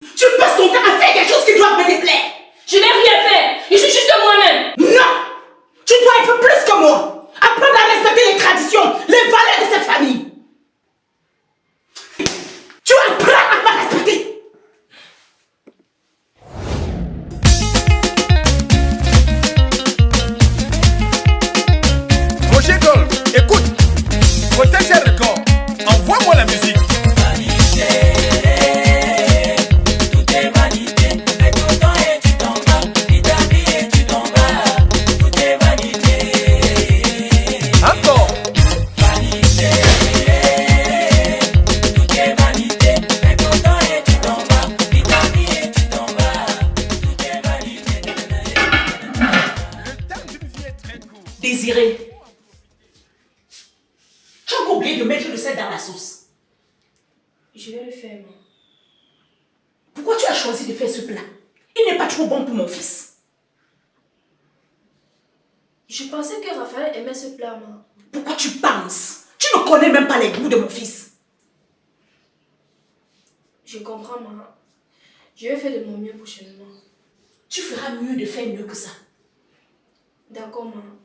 Tu passes ton temps à faire des choses qui doivent me déplaire. Je n'ai rien fait. Je suis juste moi-même. Non. Tu dois être plus que moi. Apprendre à respecter les traditions, les valeurs de cette famille. Tu apprends à me respecter. Roger Gold, écoute, protège un record, envoie-moi la musique. Tout est vanité, fais ton temps et tu t'en vas, et ta vie et tu t'en vas, tout est vanité. Encore. Vanité, tout est vanité, fais ton temps et tu t'en vas, et ta vie et tu t'en vas, tout est vanité. Le temps d'une vie est très court. Désiré. Tu as oublié de mettre le sel dans la sauce. Je vais le faire, maman. Pourquoi tu as choisi de faire ce plat? Il n'est pas trop bon pour mon fils. Je pensais que Raphaël aimait ce plat, maman. Pourquoi tu penses? Tu ne connais même pas les goûts de mon fils. Je comprends, maman. Je vais faire de mon mieux prochainement. Tu feras mieux de faire mieux que ça. D'accord, maman.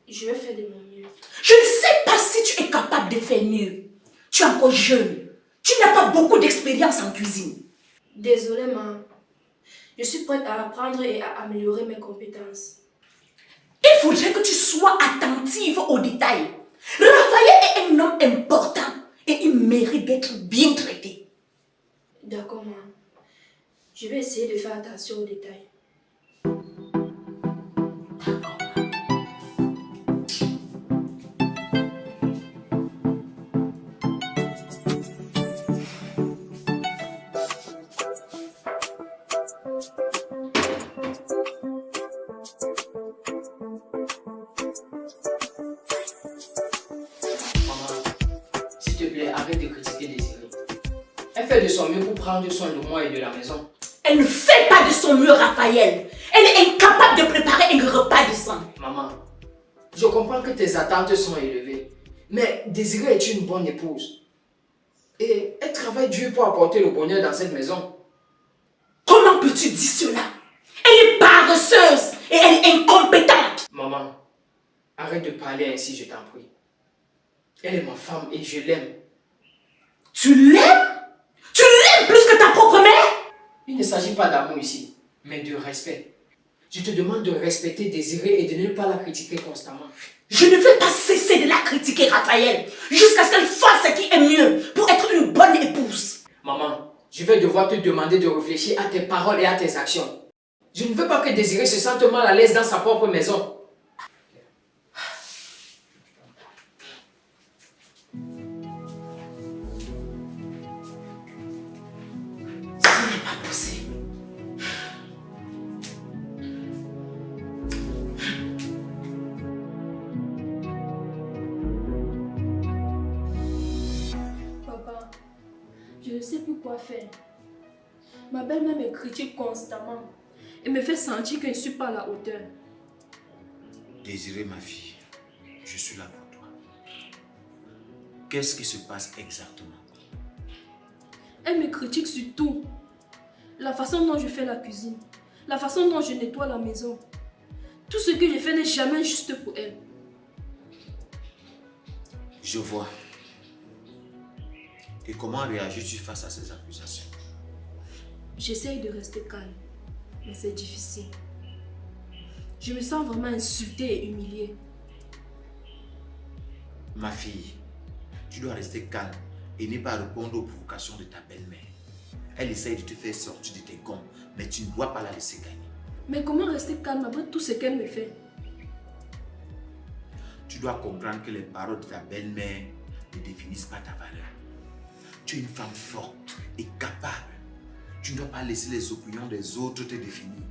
Je vais faire de mon mieux. Je ne sais pas si tu es capable de faire mieux. Tu es encore jeune. Tu n'as pas beaucoup d'expérience en cuisine. Désolée, maman. Je suis prête à apprendre et à améliorer mes compétences. Il faudrait que tu sois attentive aux détails. Raphaël est un homme important et il mérite d'être bien traité. D'accord, maman. Je vais essayer de faire attention aux détails. S'il te plaît, arrête de critiquer Désiré. Elle fait de son mieux pour prendre soin de moi et de la maison. Elle ne fait pas de son mieux, Raphaël. Elle est incapable de préparer un repas décent. Maman, je comprends que tes attentes sont élevées, mais Désiré est une bonne épouse. Et elle travaille dur pour apporter le bonheur dans cette maison. Comment peux-tu dire cela? Elle est paresseuse et elle est incompétente. Maman, arrête de parler ainsi, je t'en prie. Elle est ma femme et je l'aime. Tu l'aimes? Tu l'aimes plus que ta propre mère? Il ne s'agit pas d'amour ici, mais de respect. Je te demande de respecter Désiré et de ne pas la critiquer constamment. Je ne vais pas cesser de la critiquer, Raphaël, jusqu'à ce qu'elle fasse ce qui est mieux pour être une bonne épouse. Maman, je vais devoir te demander de réfléchir à tes paroles et à tes actions. Je ne veux pas que Désiré se sente mal à l'aise dans sa propre maison. Ce n'est pas possible. Papa, je ne sais plus quoi faire. Ma belle-mère me critique constamment et me fait sentir que je ne suis pas à la hauteur. Désiré, ma fille, je suis là pour toi. Qu'est-ce qui se passe exactement? Elle me critique sur tout. La façon dont je fais la cuisine, la façon dont je nettoie la maison. Tout ce que je fais n'est jamais juste pour elle. Je vois. Et comment réagis-tu face à ces accusations? J'essaye de rester calme, mais c'est difficile. Je me sens vraiment insultée et humiliée. Ma fille, tu dois rester calme et ne pas répondre aux provocations de ta belle-mère. Elle essaye de te faire sortir de tes gonds, mais tu ne dois pas la laisser gagner. Mais comment rester calme après tout ce qu'elle me fait? Tu dois comprendre que les paroles de ta belle-mère ne définissent pas ta valeur. Tu es une femme forte et capable. Tu ne dois pas laisser les opinions des autres te définir.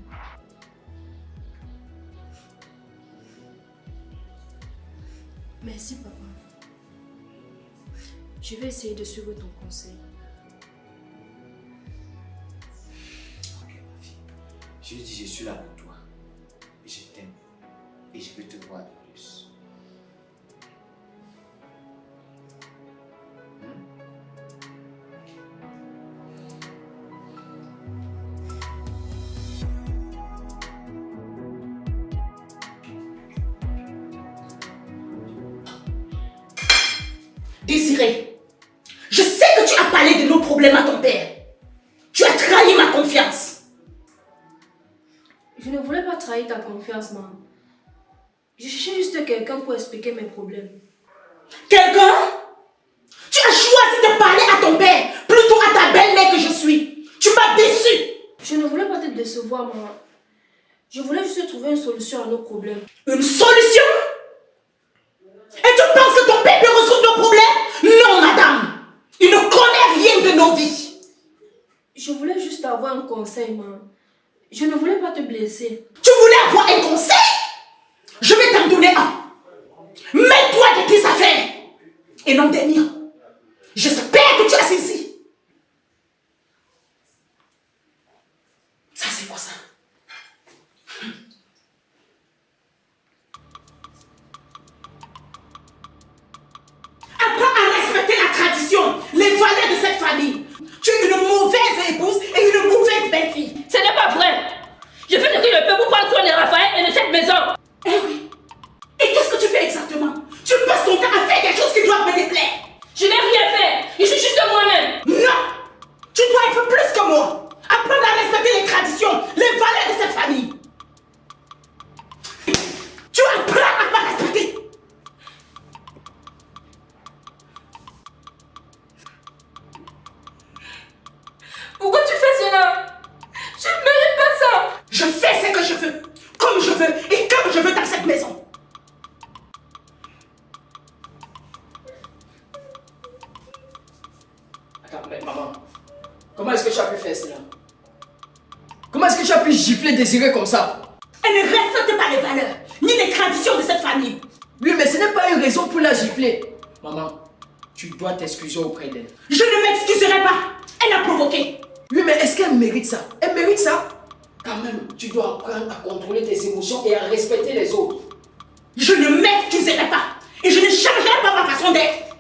Merci, papa. Je vais essayer de suivre ton conseil. Ok, ma fille. Je dis, je suis là pour toi. Et je t'aime. Et je veux te voir de plus. Désiré, je sais que tu as parlé de nos problèmes à ton père. Tu as trahi ma confiance. Je ne voulais pas trahir ta confiance, maman. Je cherchais juste quelqu'un pour expliquer mes problèmes. Quelqu'un? Tu as choisi de parler à ton père plutôt à ta belle-mère que je suis. Tu m'as déçu. Je ne voulais pas te décevoir, maman. Je voulais juste trouver une solution à nos problèmes. Une solution? Et tu penses que ton père peut résoudre nos problèmes? Non, madame. Il ne connaît rien de nos vies. Je voulais juste avoir un conseil, maman. Je ne voulais pas te blesser. Tu voulais avoir un conseil? Je vais t'en donner un. Mets-toi de tes affaires et non des miens. J'espère que tu as saisi. Ça, c'est quoi ça? Apprends à respecter la tradition, les valeurs de cette famille. Tu es une mauvaise épouse et une mauvaise belle-fille. Ce n'est pas vrai. Je fais ce que je peux pour prendre soin de Raphaël et de cette maison. Eh oui. Et qu'est-ce que tu fais exactement? Tu passes ton temps à faire des choses qui doivent me déplaire. Je n'ai rien fait. Je suis juste moi-même. Non. Tu dois être plus que moi. Apprendre à respecter les traditions, les valeurs de cette famille. Tu apprends à me respecter. Pourquoi tu fais cela? Je ne mérite pas ça. Je fais ce que je veux, comme je veux et quand je veux dans cette maison. Attends, mais maman, comment est-ce que tu as pu faire cela? Comment est-ce que tu as pu gifler Désiré comme ça? Elle ne respecte pas les valeurs, ni les traditions de cette famille. Oui, mais ce n'est pas une raison pour la gifler. Maman, tu dois t'excuser auprès d'elle. Je ne m'excuserai pas. Elle a provoqué. Oui, mais est-ce qu'elle mérite ça? Elle mérite ça? Quand même, tu dois apprendre à contrôler tes émotions et à respecter les autres. Je ne m'excuserai pas. Et je ne changerai pas ma façon d'être.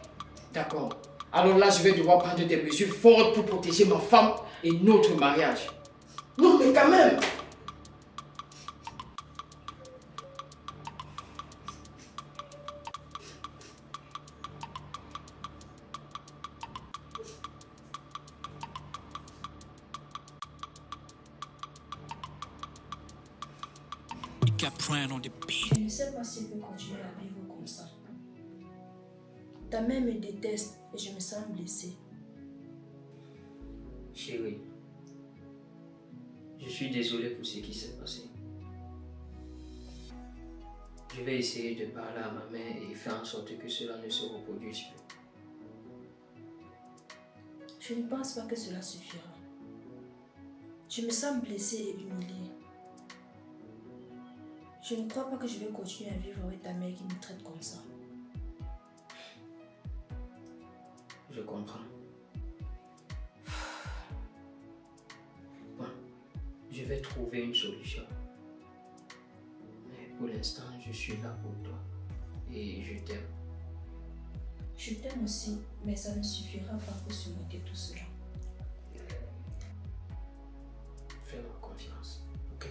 D'accord. Alors là, je vais devoir prendre des mesures fortes pour protéger ma femme et notre mariage. Non, mais quand même. Je ne sais pas si je peux continuer à vivre comme ça. Ta mère me déteste et je me sens blessée. Chérie, je suis désolé pour ce qui s'est passé. Je vais essayer de parler à ma mère et faire en sorte que cela ne se reproduise plus. Je ne pense pas que cela suffira. Je me sens blessée et humiliée. Je ne crois pas que je vais continuer à vivre avec ta mère qui me traite comme ça. Je comprends. Bon, je vais trouver une solution. Mais pour l'instant, je suis là pour toi. Et je t'aime. Je t'aime aussi, mais ça ne suffira pas pour surmonter tout cela. Fais-moi confiance, ok?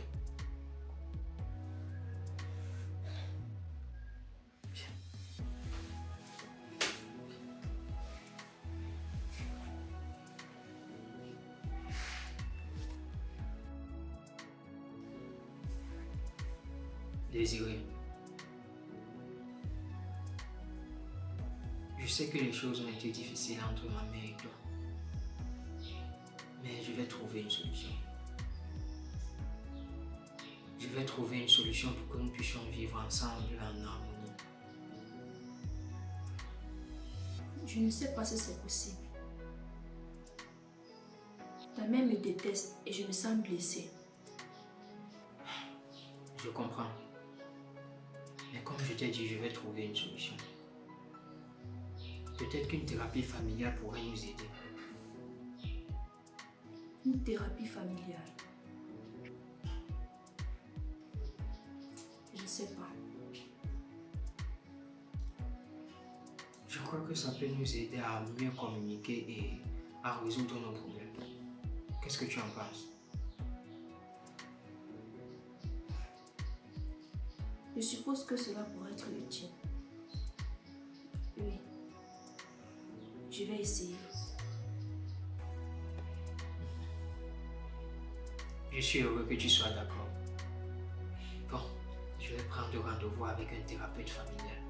Désiré, je sais que les choses ont été difficiles entre ma mère et toi, mais je vais trouver une solution. Je vais trouver une solution pour que nous puissions vivre ensemble en harmonie. Je ne sais pas si c'est possible. Ta mère me déteste et je me sens blessée. Je comprends. Mais comme je t'ai dit, je vais trouver une solution. Peut-être qu'une thérapie familiale pourrait nous aider. Une thérapie familiale. Je ne sais pas. Je crois que ça peut nous aider à mieux communiquer et à résoudre nos problèmes. Qu'est-ce que tu en penses? Je suppose que cela pourrait être utile. Oui. Je vais essayer. Je suis heureux que tu sois d'accord. Bon, je vais prendre rendez-vous avec un thérapeute familial.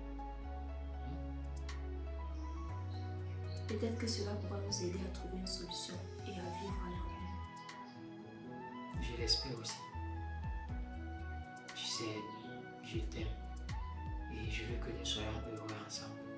Peut-être que cela pourra nous aider à trouver une solution et à vivre en harmonie. Je l'espère aussi. Tu sais, je t'aime et je veux que nous soyons heureux ensemble.